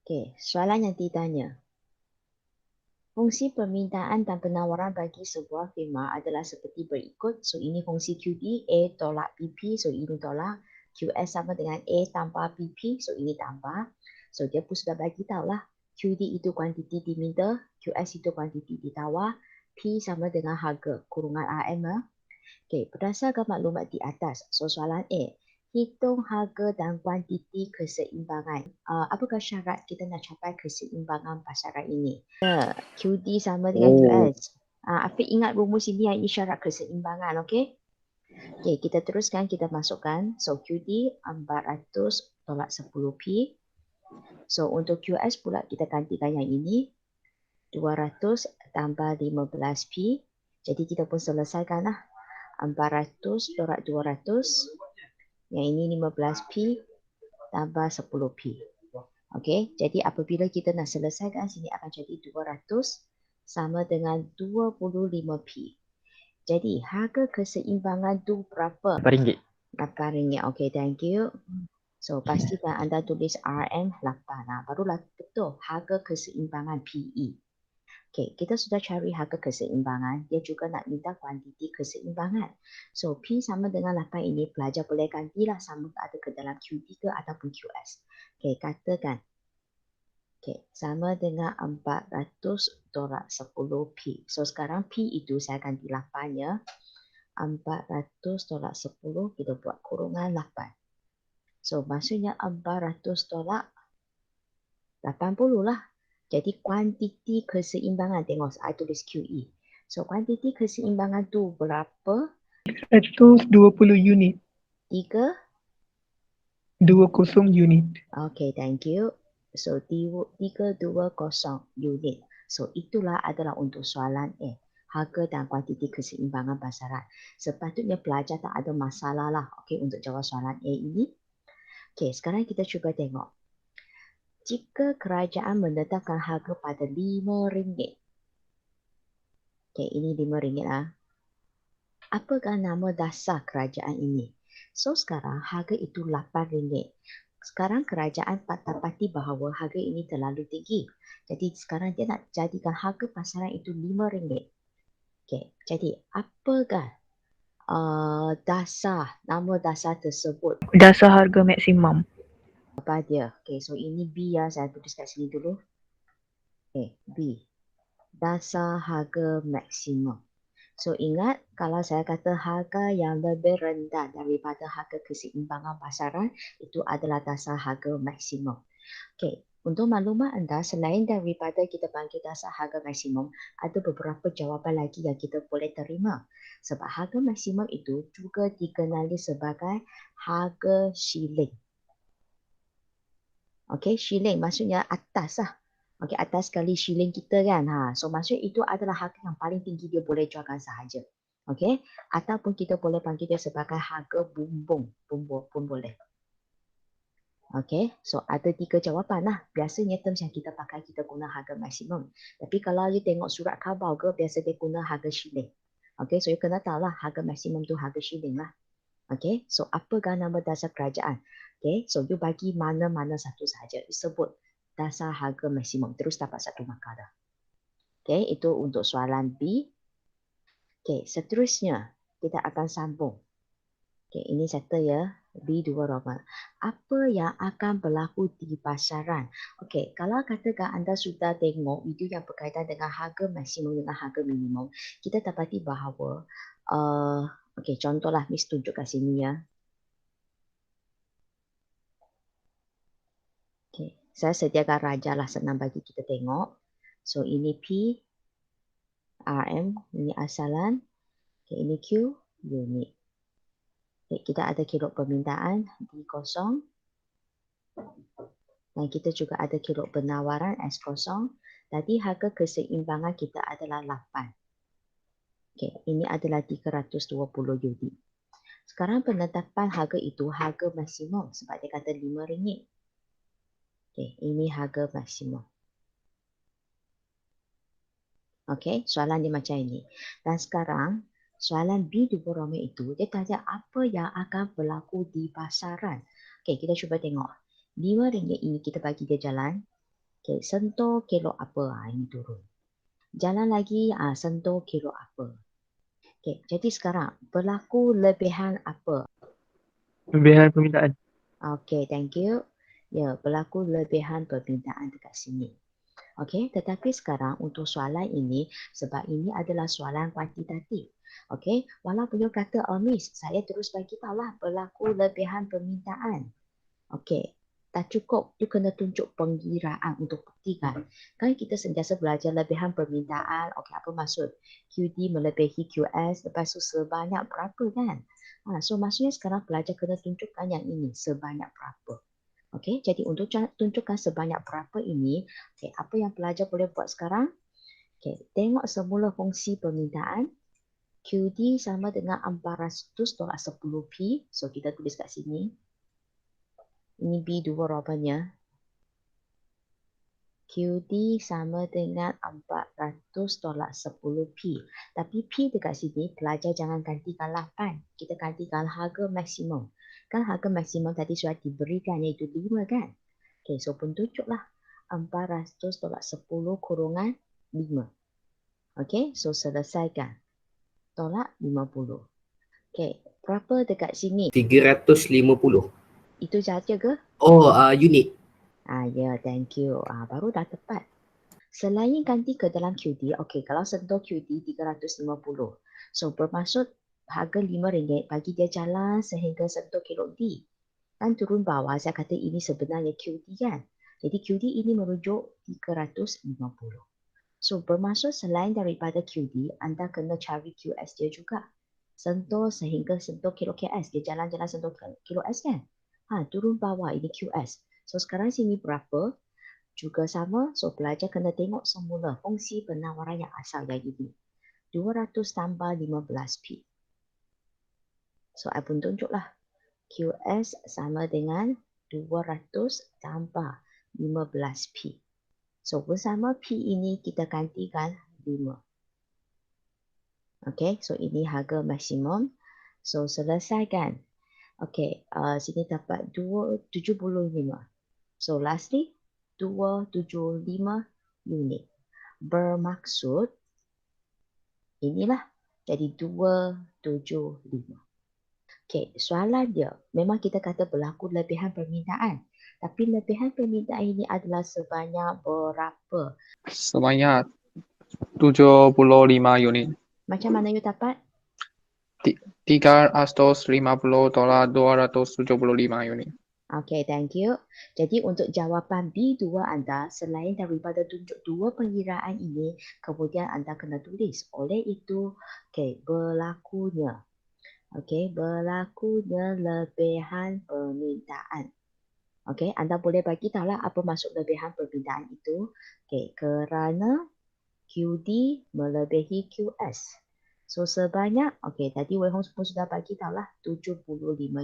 Okey, soalan yang ditanya. Fungsi permintaan dan penawaran bagi sebuah firma adalah seperti berikut. So, ini fungsi QD, A tolak PP, so ini tolak. QS sama dengan A tambah PP, so ini tambah. So, dia pun sudah bagi tahulah. QD itu kuantiti diminta, QS itu kuantiti ditawar, P sama dengan harga, kurungan RM. Okey, berdasarkan maklumat di atas, so soalan A, hitung harga dan kuantiti keseimbangan. Apakah syarat kita nak capai keseimbangan pasaran ini? QD sama dengan Oh, QS. Afiq ingat rumus ini yang isyarat keseimbangan, okey? Okey, kita teruskan, kita masukkan. So, QD 400 tolak 10P. So, untuk QS pula kita gantikan yang ini. 200 tambah 15P. Jadi, kita pun selesaikanlah. 400 tolak 200. Yang ini 15P tambah 10P. Okey, jadi apabila kita nak selesaikan sini akan jadi 200 sama dengan 25P. Jadi harga keseimbangan tu berapa? RM8. RM8. Okey, thank you. So pastikan anda tulis RM8. Barulah betul harga keseimbangan PE. Okey, kita sudah cari harga keseimbangan. Dia juga nak minta kuantiti keseimbangan. So P sama dengan 8 ini pelajar boleh gantilah sama ada ke dalam QD ke ataupun QS. Okey, katakan. Okey, sama dengan 400 tolak 10P. So sekarang P itu saya ganti 8 ya. 400 tolak 10 kita buat kurungan 8. So maksudnya 400 tolak 80 lah. Jadi kuantiti keseimbangan, tengok saya tulis QE. So kuantiti keseimbangan tu berapa? 120 unit. 3? 20 unit. Okay, thank you. So 320 unit. So itulah adalah untuk soalan A. Harga dan kuantiti keseimbangan pasaran. Sepatutnya pelajar tak ada masalah lah, okay, untuk jawab soalan A ini. Okay, sekarang kita cuba tengok. Jika kerajaan menetapkan harga pada RM5. Okay, ini RM5 lah. Apakah nama dasar kerajaan ini? So sekarang harga itu RM8. Sekarang kerajaan dapati bahawa harga ini terlalu tinggi. Jadi sekarang dia nak jadikan harga pasaran itu RM5. Okay, jadi apakah nama dasar tersebut? Dasar harga maksimum. Apa dia? Okay, so ini B ya, saya tulis kat sini dulu. Okay, B. Dasar harga maksimum. So ingat, kalau saya kata harga yang lebih rendah daripada harga keseimbangan pasaran, itu adalah dasar harga maksimum. Okey, untuk maklumat anda, selain daripada kita panggil dasar harga maksimum, ada beberapa jawapan lagi yang kita boleh terima. Sebab harga maksimum itu juga dikenali sebagai harga shilling. Okey, shilling maksudnya atas lah. Okey, atas sekali shilling kita kan. So maksud itu adalah harga yang paling tinggi dia boleh jualkan sahaja. Okey, ataupun kita boleh panggil dia sebagai harga bumbung. Bumbung pun boleh. Okey, so ada 3 jawapan lah. Biasanya terms yang kita pakai kita guna harga maksimum. Tapi kalau you tengok surat khabar ke, biasa dia guna harga shilling. Okey, so you kena tahu lah harga maksimum tu harga shilling lah. Okey, so apakah nama dasar kerajaan? Okey, so you bagi mana-mana satu sahaja. You sebut dasar harga maksimum. Terus dapat satu markah dah. Okey, itu untuk soalan B. Okey, seterusnya kita akan sambung. Okey, ini satu ya. B2 Roma. Apa yang akan berlaku di pasaran? Okey, kalau katakan anda sudah tengok video yang berkaitan dengan harga maksimum dengan harga minimum, kita dapati bahawa okey, contohlah Miss tunjuk kat sini ya. Okay. Saya sediakan raja lah senang bagi kita tengok. So ini P, RM, ini asalan. Okay, ini Q, unit. Okay, kita ada kilo permintaan D0. Dan kita juga ada kilo penawaran S0. Tadi harga keseimbangan kita adalah 8. Okay, ini adalah 320 unit. Sekarang penetapan harga itu harga maksimum sebab dia kata RM5. Okay, ini harga maksimum. Okey, soalan dia macam ini. Dan sekarang, soalan B2 Roma itu, dia tanya apa yang akan berlaku di pasaran. Okey, kita cuba tengok. RM5 ini kita bagi dia jalan. Okey, sentuh kilo apa? Ini turun. Jalan lagi, sentuh kilo apa? Okey, jadi sekarang berlaku lebihan apa? Lebihan permintaan. Okey, thank you. Ya, berlaku lebihan permintaan dekat sini. Okey, tetapi sekarang untuk soalan ini, sebab ini adalah soalan kuantitatif. Okey, walaupun you kata, Miss, saya terus bagi tahulah berlaku lebihan permintaan. Okey, tak cukup, you kena tunjuk pengiraan untuk buktikan. Kan kita sentiasa belajar lebihan permintaan, okey, apa maksud? QD melebihi QS, lepas tu sebanyak berapa kan? So maksudnya sekarang pelajar kena tunjukkan yang ini, sebanyak berapa. Okey, jadi untuk tunjukkan sebanyak berapa ini, okay, apa yang pelajar boleh buat sekarang? Okay, tengok semula fungsi permintaan. QD sama dengan 400 tolak 10P. So, kita tulis kat sini. Ini B2 rupannya. QD sama dengan 400 tolak 10P. Tapi P dekat sini, pelajar jangan gantikan 8. Kita gantikan harga maksimum. Kan harga maksimum tadi sudah diberikan iaitu 5 kan? Okay, so pun tunjuklah 400 tolak 10 kurungan 5. Okay, so selesaikan. Tolak 50. Okay, berapa dekat sini? 350. Itu sahaja ke? Oh, unit. Ya, thank you. Baru dah tepat. Selain ganti ke dalam QD, okay, kalau sentuh QD 350. So, bermaksud harga RM5 bagi dia jalan sehingga sentuh kilo D. Kan turun bawah, saya kata ini sebenarnya QD kan. Jadi QD ini merujuk 350. So, bermaksud selain daripada QD, anda kena cari QS dia juga. Sentuh sehingga sentuh kilo KS. Dia jalan-jalan sentuh kilo S kan? Turun bawah ini QS. So, sekarang sini berapa? Juga sama. So, pelajar kena tengok semula fungsi penawaran yang asal yang ini. 200 tambah 15P. So, I pun tunjuklah. QS sama dengan 200 tambah 15P. So, bersama P ini kita gantikan 5. Okay, so ini harga maksimum. So, selesaikan. Okay, sini dapat 275. So, lastly, 275 unit. Bermaksud, inilah jadi 275. Okay, soalan dia, memang kita kata berlaku lebihan permintaan. Tapi lebihan permintaan ini adalah sebanyak berapa? Sebanyak 75 unit. Macam mana you dapat? 350 tolak 275 unit. Okay, thank you. Jadi untuk jawapan B2 anda, selain daripada tunjuk dua pengiraan ini, kemudian anda kena tulis. Oleh itu, okay, berlakunya. Okay, berlakunya lebihan permintaan. Okay, anda boleh bagi tahulah apa maksud lebihan permintaan itu. Okay, kerana QD melebihi QS. So sebanyak, okay, tadi Wei Hong pun sudah bagi tahulah 75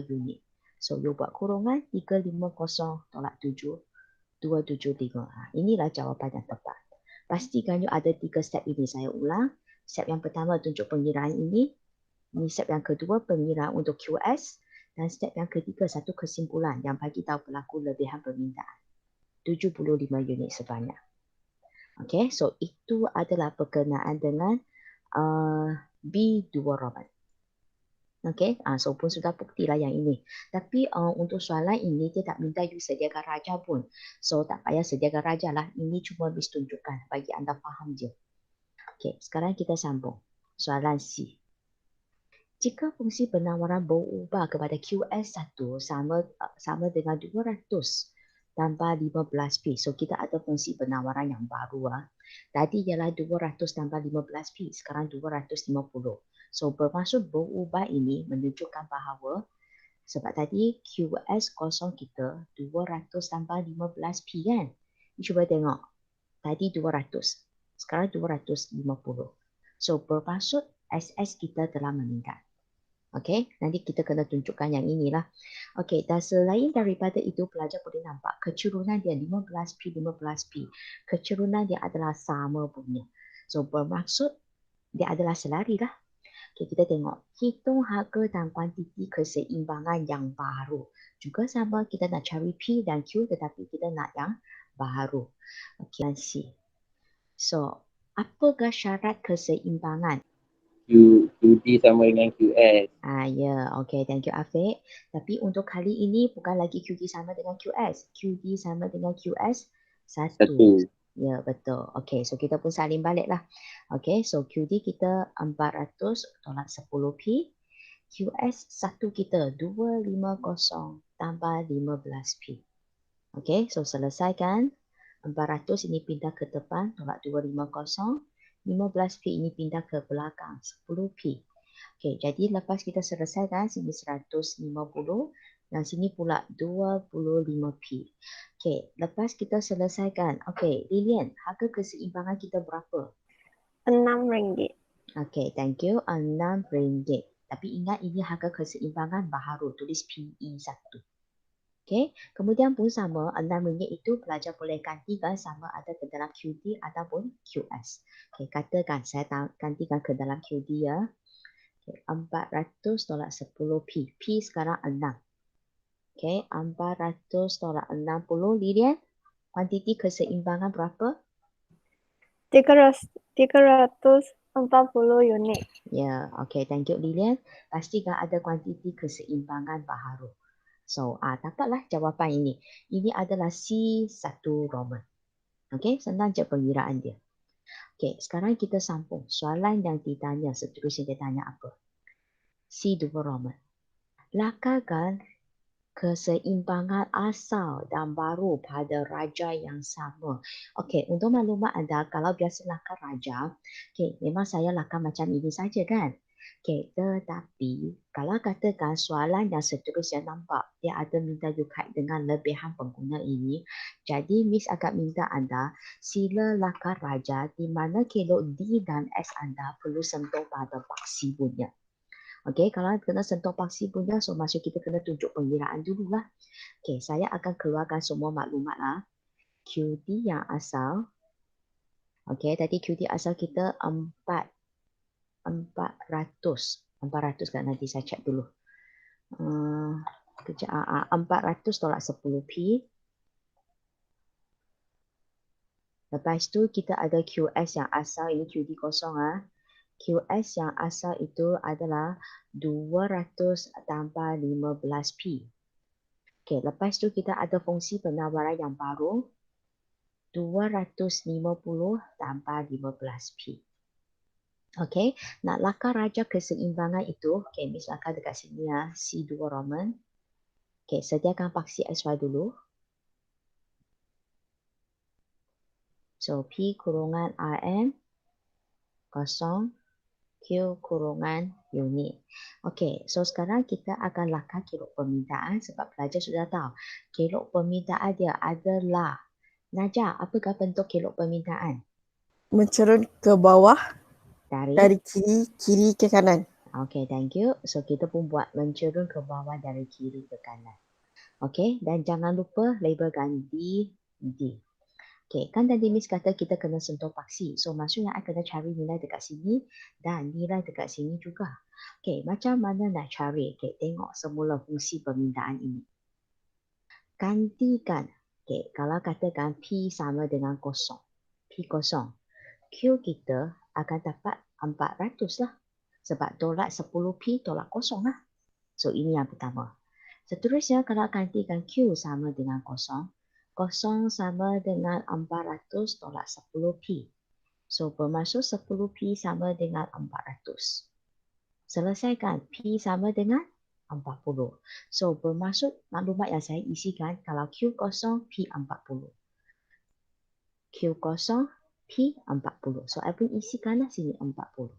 unit. So you buat kurungan 350 tolak 7, 275. Inilah jawapan yang tepat. Pastikan you ada 3 step ini. Saya ulang. Step yang pertama tunjuk pengiraan ini. Ini step yang kedua pengiraan untuk QS. Dan step yang ketiga satu kesimpulan yang bagi tahu berlaku lebihan permintaan. 75 unit sebanyak. Okay, so itu adalah berkenaan dengan B2 Roman. Okay, so pun sudah buktilah yang ini. Tapi untuk soalan ini, dia tak minta you sediakan raja pun. So, tak payah sediakan raja lah. Ini cuma bis tunjukkan bagi anda faham je. Okay, sekarang kita sambung. Soalan C. Jika fungsi penawaran berubah kepada QS1 sama dengan 200 tambah 15P. So, kita ada fungsi penawaran yang baru. Tadi ialah 200 tambah 15P. Sekarang 250. So, bermaksud berubah ini menunjukkan bahawa sebab tadi QS kosong kita 200 tambah 15P kan? Cuba tengok. Tadi 200. Sekarang 250. So, bermaksud SS kita telah meningkat. Okey, nanti kita kena tunjukkan yang inilah. Okey, dan selain daripada itu, pelajar boleh nampak kecerunan dia 15P, 15P. Kecerunan dia adalah sama punya. So, bermaksud dia adalah selari lah. Okay, kita tengok. Hitung harga dan kuantiti keseimbangan yang baru. Juga sama kita nak cari P dan Q tetapi kita nak yang baharu. Okay, C. So, apakah syarat keseimbangan? QD sama dengan QS. Ya, okay, thank you Afiq. Tapi untuk kali ini bukan lagi QD sama dengan QS. QD sama dengan QS 1. Ya, betul. Okay, so kita pun salin balik lah. Okay, so QD kita 400 tolak 10P. QS 1 kita 250 tambah 15P. Okay, so selesaikan. 400 ini pindah ke depan, tolak 250. 15P ini pindah ke belakang, 10P. Okay, jadi lepas kita selesaikan, sini 150. Dan sini pula 25P. Okay, lepas kita selesaikan. Okay, Lilian, harga keseimbangan kita berapa? RM6. Okay, thank you. RM6. Tapi ingat ini harga keseimbangan baharu. Tulis PE1. Okay, kemudian pun sama, RM6 itu pelajar boleh gantikan sama ada ke dalam QD ataupun QS. Okay, katakan saya gantikan ke dalam QD ya. Okay, 400 tolak 10P. P sekarang 6. Okay, 400 tolak 60. Lilian, kuantiti keseimbangan berapa? 340 unit. Ya, okay, thank you Lilian. Pastikan ada kuantiti keseimbangan baharu. So, dapatlah jawapan ini. Ini adalah C1 Roman. Okay, senang je pengiraan dia. Okay, sekarang kita sambung. Soalan yang ditanya, seterusnya dia tanya apa? C2 Roman. Lakarkan keseimbangan asal dan baru pada raja yang sama. Okay, untuk maklumat anda, kalau biasa lakar raja, okay, memang saya lakar macam ini saja kan? Okay, tetapi kalau katakan soalan yang seterusnya nampak dia ada minta you kait dengan lebihan pengguna ini, jadi Miss akan minta anda sila lakar raja di mana kelok D dan S anda perlu sentuh pada paksi punya. Okay, kalau kena sentuh paksi punya, so maksud kita kena tunjuk pengiraan dululah. Okay, saya akan keluarkan semua maklumat lah. QD yang asal. Okay, tadi QD asal kita 400 kan, nanti saya cek dulu. 400 tolak 10P. Lepas tu kita ada QS yang asal, ini QD kosong QS yang asal itu adalah 200 tambah 15P. Okay, lepas tu kita ada fungsi penawaran yang baru, 250 tambah 15P. Okay, nak lakar raja keseimbangan itu, okay, Miss lakar dekat sini ya, C2 Roman. Okay, sediakan paksi XY dulu. So, P kurungan RM kosong Q kurungan unit. Okay, so sekarang kita akan lakar kelok permintaan sebab pelajar sudah tahu. Kelok permintaan dia adalah, Najah, apakah bentuk kelok permintaan? Mencerun ke bawah Dari kiri ke kanan. Okay, thank you. So, kita pun buat mencerun ke bawah dari kiri ke kanan. Okay, dan jangan lupa labelkan D. Okay, kan tadi Miss kata kita kena sentuh paksi. So, maksudnya I kena cari nilai dekat sini dan nilai dekat sini juga. Okay, macam mana nak cari? Okay, tengok semula fungsi permintaan ini. Gantikan. Okay, kalau katakan P sama dengan kosong. P kosong. Q kita akan dapat 400 lah. Sebab tolak 10P tolak kosong lah. So, ini yang pertama. Seterusnya, kalau gantikan Q sama dengan kosong, kosong sama dengan 400 tolak 10P. So, bermaksud 10P sama dengan 400. Selesaikan, P sama dengan 40. So, bermaksud maklumat yang saya isikan, kalau Q kosong, P 40. Q kosong, P 40. So, I pun isikanlah sini 40.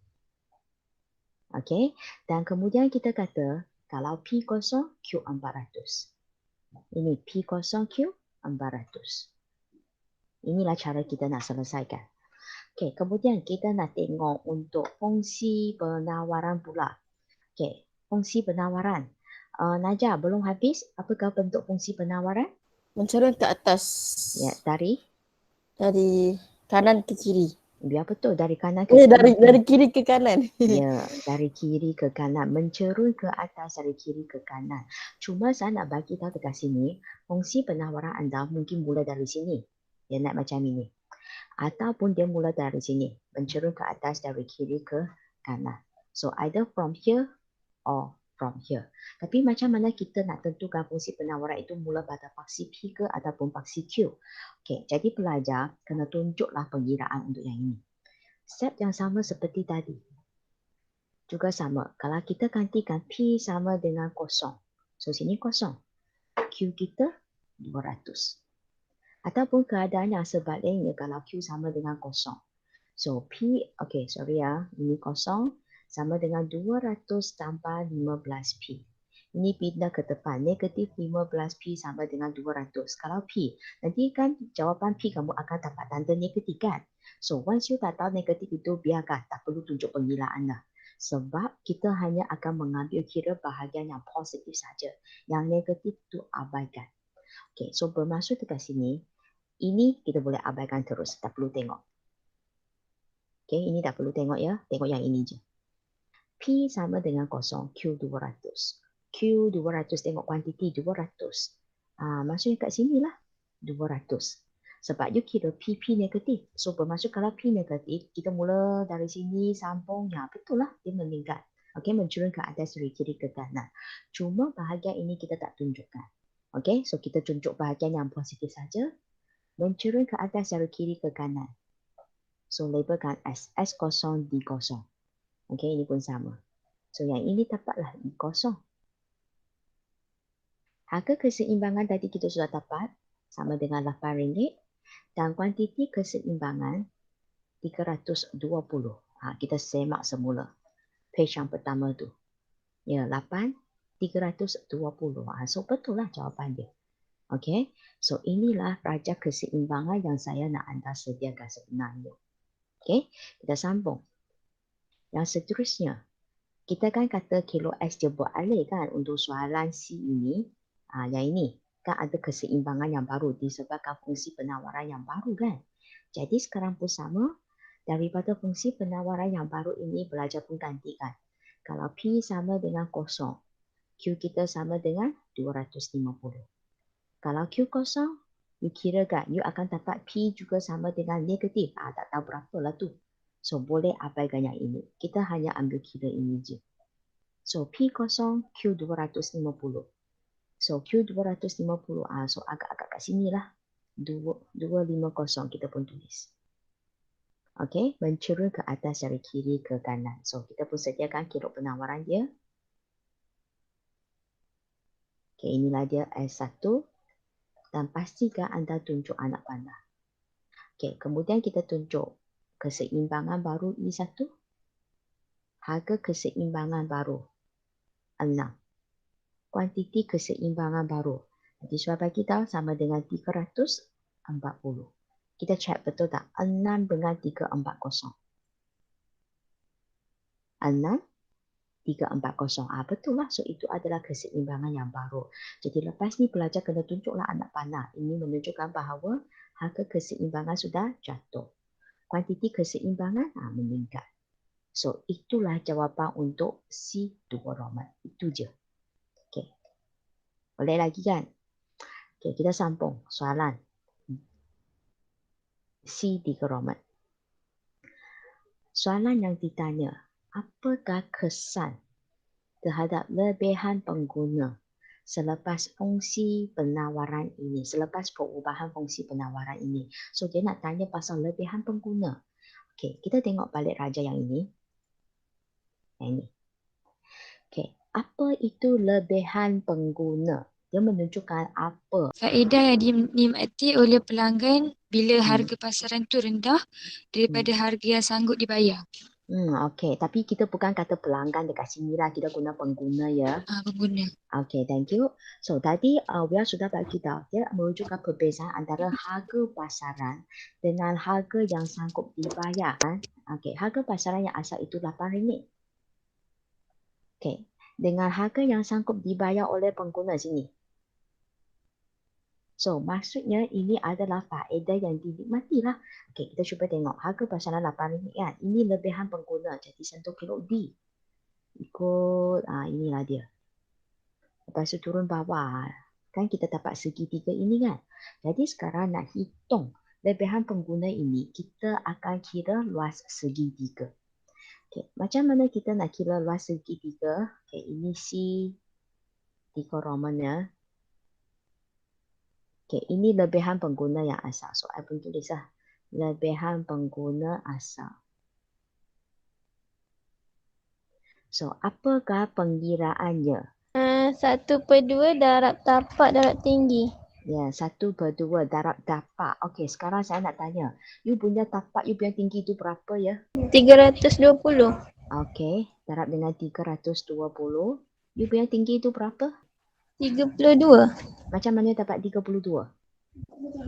Okay, dan kemudian kita kata, kalau P kosong, Q 400. Ini P kosong, Q 400. Inilah cara kita nak selesaikan. Okay, kemudian kita nak tengok untuk fungsi penawaran pula. Okay, fungsi penawaran. Najah, belum habis? Apakah bentuk fungsi penawaran? Mencerun ke atas. Ya, dari kanan ke kiri. biar betul, dari kanan ke kiri. Dari kiri ke kanan. Ya, dari kiri ke kanan. Mencerun ke atas dari kiri ke kanan. Cuma saya nak bagi tahu dekat sini, fungsi penawaran anda mungkin mula dari sini. Dia naik macam ini. Ataupun dia mula dari sini, mencerun ke atas dari kiri ke kanan. So either from here or from here. Tapi macam mana kita nak tentukan fungsi penawaran itu mula pada faksi P ke ataupun faksi Q? Okey, jadi pelajar kena tunjuklah pengiraan untuk yang ini. Step yang sama seperti tadi. Juga sama. Kalau kita gantikan P sama dengan kosong. So sini kosong. Q kita 200. Ataupun keadaan yang sebaliknya kalau Q sama dengan kosong. So P, okay, sorry ya, ini kosong sama dengan 200 tambah 15P. Ini pindah ke depan, negatif 15P sama dengan 200. Kalau P, nanti kan jawapan P kamu akan dapat tanda negatif kan? So once you tak tahu negatif itu, biarkan, tak perlu tunjuk pengiraan lah. Sebab kita hanya akan mengambil kira bahagian yang positif saja. Yang negatif itu abaikan. Okay, so bermaksud dekat sini, ini kita boleh abaikan terus, tak perlu tengok. Okay, ini tak perlu tengok ya, tengok yang ini je. P sama dengan kosong, Q 200. Q 200, tengok kuantiti 200. Maksudnya kat sini lah, 200. Sebab you kira P negatif. So bermaksud kalau P negatif, kita mula dari sini sambung, ya betul lah, dia meningkat. Okay, mencurun ke atas dari kiri ke kanan. Cuma bahagian ini kita tak tunjukkan. Okay, so kita tunjuk bahagian yang positif saja. Mencurun ke atas dari kiri ke kanan. So labelkan S. S kosong, D kosong. Okay, ini pun sama. So yang ini dapatlah D kosong. Harga keseimbangan tadi kita sudah dapat. Sama dengan RM8. Dan kuantiti keseimbangan 320. Kita semak semula. Page yang pertama tu. Ya, 8, 320. So betul lah jawapan dia. Okay, so inilah raja keseimbangan yang saya nak anda sediakan sebenarnya. Okay, kita sambung. Yang seterusnya, kita kan kata kilo X dia beralih kan untuk soalan C ini. Yang ini kan ada keseimbangan yang baru disebabkan fungsi penawaran yang baru kan. Jadi sekarang pun sama, daripada fungsi penawaran yang baru ini belajar pun gantikan. Kalau P sama dengan kosong, Q kita sama dengan 250. Kalau Q kosong, you kira kan, you akan dapat P juga sama dengan negatif. Tak tahu berapa lah tu. So, boleh abaikan yang ini. Kita hanya ambil kira ini je. So, P kosong, Q 250. So, Q 250. So, agak-agak kat sini lah. 250 kita pun tulis. Okay, mencurun ke atas dari kiri ke kanan. So, kita pun sediakan kira penawaran dia. Okay, inilah dia S1. Dan pastikan anda tunjuk anak panah. Okay, kemudian kita tunjuk keseimbangan baru I1. Harga keseimbangan baru 6. Kuantiti keseimbangan baru. Nanti saya bagi tahu sama dengan 340. Kita check betul tak? 6 dengan 340. 6. 340. Betul lah. So, itu adalah keseimbangan yang baru. Jadi, lepas ni pelajar kena tunjuklah anak panah. Ini menunjukkan bahawa harga keseimbangan sudah jatuh. Kuantiti keseimbangan meningkat. So, itulah jawapan untuk C2 Roman. Itu je. Okay. Boleh lagi kan? Okay, kita sambung soalan. C3 Roman. Soalan yang ditanya, apakah kesan terhadap lebihan pengguna selepas fungsi penawaran ini, selepas perubahan fungsi penawaran ini? So, dia nak tanya pasal lebihan pengguna. Okey, kita tengok balik raja yang ini. Yang ini. Okey, apa itu lebihan pengguna? Dia menunjukkan apa? Faedah yang dinikmati oleh pelanggan bila harga pasaran tu rendah daripada harga yang sanggup dibayar. Okey, tapi kita bukan kata pelanggan dekat sini lah, kita guna pengguna ya. Pengguna. Okey, thank you. So tadi Wia sudah bagi tahu dia menunjukkan perbezaan antara harga pasaran dengan harga yang sanggup dibayar. Okey, harga pasaran yang asal itu RM8. Okey, dengan harga yang sanggup dibayar oleh pengguna sini. So, maksudnya ini adalah faedah yang dinikmati lah. Okey, kita cuba tengok. Harga pasaran RM8 kan. Ini lebihan pengguna. Jadi, sentuh kilo D. Ikut, inilah dia. Lepas tu turun bawah. Kan kita dapat segitiga ini kan. Jadi, sekarang nak hitung lebihan pengguna ini kita akan kira luas segitiga. Okay, macam mana kita nak kira luas segitiga? Okay, ini C tiga Roman ya. Okay, ini lebihan pengguna yang asal. So, I pun tulis lah. Lebihan pengguna asal. So, apakah pengiraannya? 1/2 darab tapak darab tinggi. Ya, 1/2 darab tapak. Okey, sekarang saya nak tanya. You punya tapak, you punya tinggi itu berapa ya? 320. Okey, darab dengan 320. You punya tinggi itu berapa? 32. Macam mana dapat 32?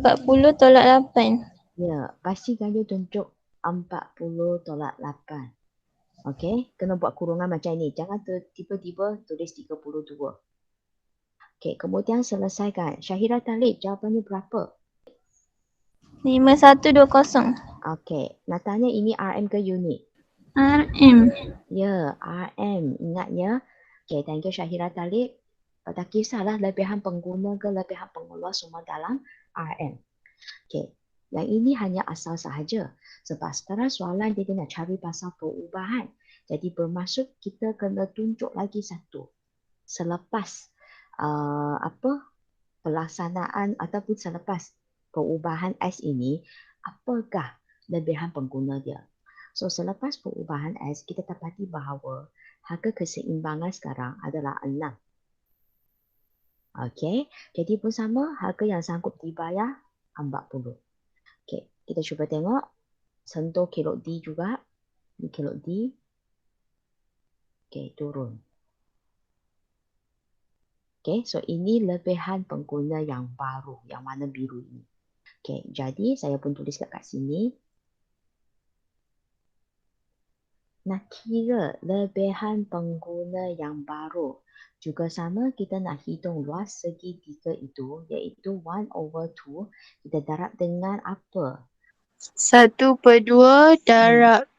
40 tolak 8. Ya, pastikan you tunjuk 40 tolak 8. Okey, kena buat kurungan macam ni. Jangan tiba-tiba tulis 32. Okey, kemudian selesaikan. Syahira Talib, jawapannya berapa? 5120. Okey, nak tanya ini RM ke unit? RM. Ya, RM. Ingatnya. Okey, thank you Syahira Talib. Tak kisahlah lebihan pengguna ke lebihan pengeluar semua dalam RM. Okey, yang ini hanya asal sahaja. Sebab sekarang soalan dia nak cari pasal perubahan. Jadi bermaksud kita kena tunjuk lagi satu. Selepas pelaksanaan ataupun selepas perubahan S ini, apakah lebihan pengguna dia? So, selepas perubahan S, kita dapati bahawa harga keseimbangan sekarang adalah 6. Okey, jadi pun sama, harga yang sanggup dibayar 40. Okey, kita cuba tengok. Sentuh kilo D juga. Ini kilo D. Okey, turun. Okey, so ini lebihan pengguna yang baru, yang warna biru ini. Okey, jadi saya pun tulis kat sini. Nak kira lebihan pengguna yang baru. Juga sama, kita nak hitung luas segitiga itu, iaitu 1/2. Kita darab dengan apa? 1/2 darab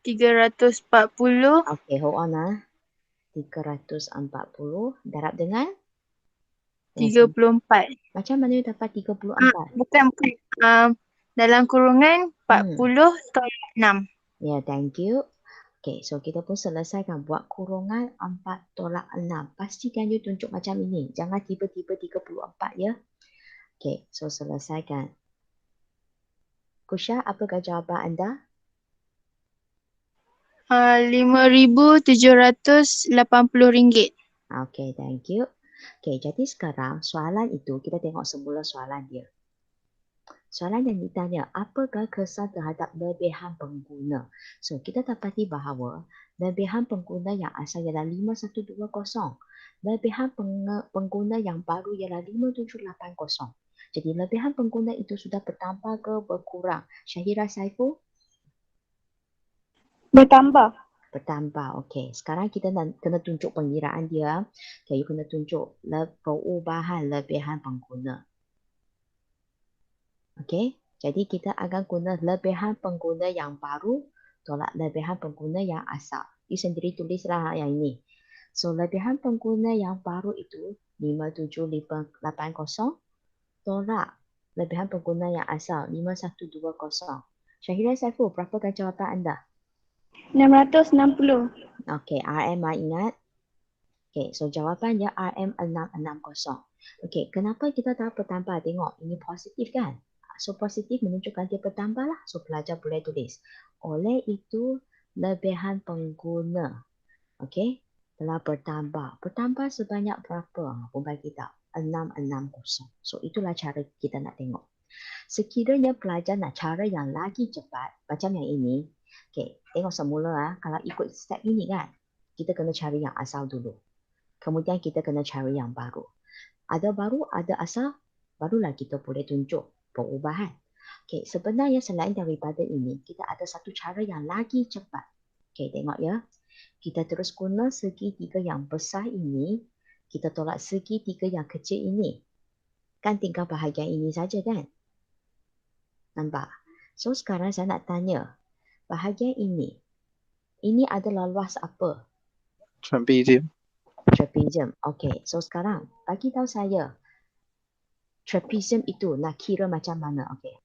340 Okey, hold on lah. 340 darab dengan 34. macam mana you dapat 34? Bukan. Dalam kurungan 40 tolak 6. Ya, thank you. Okey, so kita pun selesaikan buat kurungan 4 tolak 6. Pastikan you tunjuk macam ini. Jangan tiba-tiba 34 ya. Okey, so selesaikan. Kusha, apakah jawapan anda? RM5,780. Okey, thank you. Okey, jadi sekarang soalan itu kita tengok semula soalan dia. Soalan yang ditanya, apakah kesan terhadap lebihan pengguna? So, kita dapati bahawa lebihan pengguna yang asal ialah 5120. Lebihan pengguna yang baru ialah 5780. Jadi, lebihan pengguna itu sudah bertambah ke berkurang? Syahira Saiful? Bertambah. Bertambah, okey. Sekarang kita kena tunjuk pengiraan dia. Okay, you kena tunjuk perubahan lebihan pengguna. Okey, jadi kita akan guna lebihan pengguna yang baru tolak lebihan pengguna yang asal. You sendiri tulislah yang ini. So, lebihan pengguna yang baru itu 57580 tolak lebihan pengguna yang asal 5120. Syahira Saiful, berapakah jawapan anda? 660. Okey, RM ingat. Okey, so jawapannya RM660. Okey, kenapa kita tahu bertambah? Tengok, ini positif kan? So, positif menunjukkan dia bertambah lah. So, pelajar boleh tulis. Oleh itu, lebihan pengguna. Okey, telah bertambah. Bertambah sebanyak berapa? Pun bagi tahu. 660. So, itulah cara kita nak tengok. Sekiranya pelajar nak cara yang lagi cepat, macam yang ini. Okey, tengok semula. Kalau ikut step ini kan, kita kena cari yang asal dulu. Kemudian kita kena cari yang baru. Ada baru, ada asal. Barulah kita boleh tunjuk perubahan. Okey, sebenarnya selain daripada ini, kita ada satu cara yang lagi cepat. Okey, tengok ya. Kita terus guna segitiga yang besar ini, kita tolak segitiga yang kecil ini. Kan tinggal bahagian ini saja kan? Nampak? So, sekarang saya nak tanya, bahagian ini adalah luas apa? Trapezium. Trapezium. Okey, so sekarang bagi tahu saya, trapezium itu nak kira macam mana? Okey.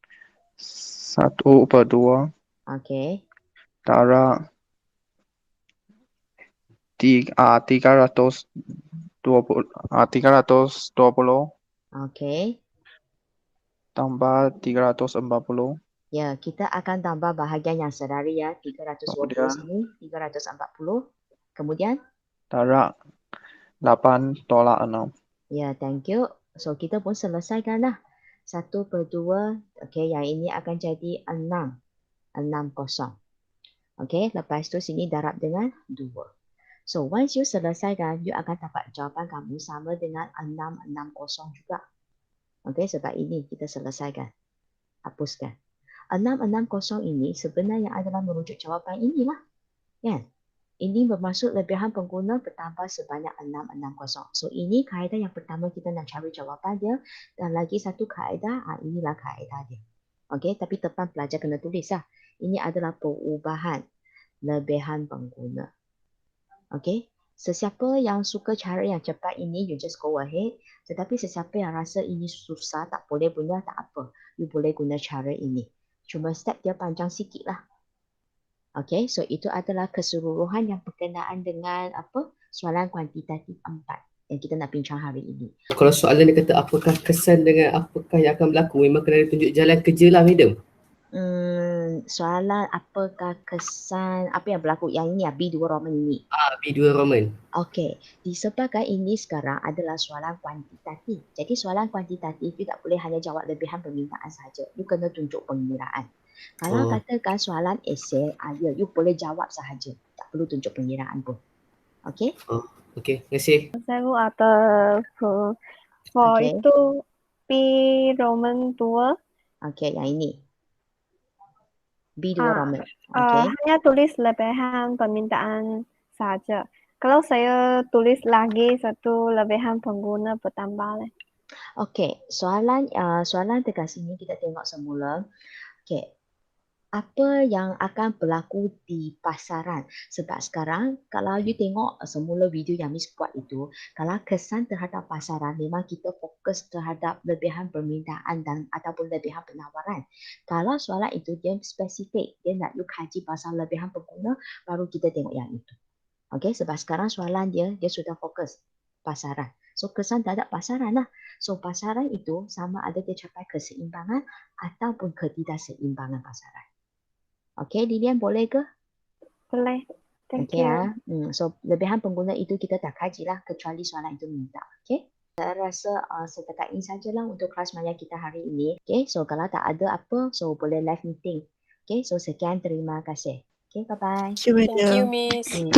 1/2 Okey. darab 320 Okey. tambah 340. Ya, kita akan tambah bahagian yang sedari ya. 320 Kemudian sini, 340. Kemudian, darab 8/6. ya, thank you. So, kita pun selesaikan lah. 1/2. Okey, yang ini akan jadi 6. 60. Okey, lepas tu sini darab dengan 2. So, once you selesaikan, you akan dapat jawapan kamu sama dengan 660 juga. Okey, sebab ini kita selesaikan. Hapuskan. 660 ini sebenarnya adalah merujuk jawapan inilah. Kan? Ini bermaksud lebihan pengguna bertambah sebanyak 660. So, ini kaedah yang pertama kita nak cari jawapan dia. Dan lagi satu kaedah, inilah kaedah dia. Okey, tapi depan pelajar kena tulis lah. Ini adalah perubahan lebihan pengguna. Okey, sesiapa yang suka cara yang cepat ini, you just go ahead. Tetapi sesiapa yang rasa ini susah, tak boleh punya, tak apa. You boleh guna cara ini. Cuma step dia panjang sikit lah. Okey, so itu adalah keseluruhan yang berkenaan dengan apa soalan kuantitatif 4 yang kita nak bincang hari ini. Kalau soalan dia kata apakah kesan dengan apakah yang akan berlaku, memang kena ada tunjuk jalan kerja lah, madam. Soalan apakah kesan, apa yang berlaku yang ini ya, B2 Roman ini. B2 Roman. Okey, disebabkan ini sekarang adalah soalan kuantitatif. Jadi soalan kuantitatif you tak boleh hanya jawab lebihan permintaan saja. You kena tunjuk pengiraan. Kalau katakan soalan esei, you boleh jawab sahaja. Tak perlu tunjuk pengiraan pun. Okey? Okey, terima kasih. 0 atau for Okey. itu P Roman 2 Okey, yang ini. B2 Ah, Roman. Okey. hanya tulis lebihan permintaan saja. Kalau saya tulis lagi satu lebihan pengguna bertambah leh. Okey, soalan dekat sini kita tengok semula. Okey. Apa yang akan berlaku di pasaran? Sebab sekarang kalau you tengok semula video yang Miss buat itu, kalau kesan terhadap pasaran memang kita fokus terhadap lebihan permintaan dan ataupun lebihan penawaran. Kalau soalan itu dia spesifik, dia nak you kaji pasal lebihan pengguna, baru kita tengok yang itu. Okey, sebab sekarang soalan dia sudah fokus pasaran. So kesan terhadap pasaran lah. So pasaran itu sama ada dia capai keseimbangan ataupun ketidakseimbangan pasaran. Okey, Lilian boleh ke? Boleh. Thank Okey you. ya. So lebihan pengguna itu kita tak kajilah kecuali soalan itu minta. Okey. Saya rasa setakat ini sajalah untuk kelas maya kita hari ini. Okey, so kalau tak ada apa, so boleh live meeting. Okey, so sekian, terima kasih. Okey, bye-bye. Thank you, madam. Miss.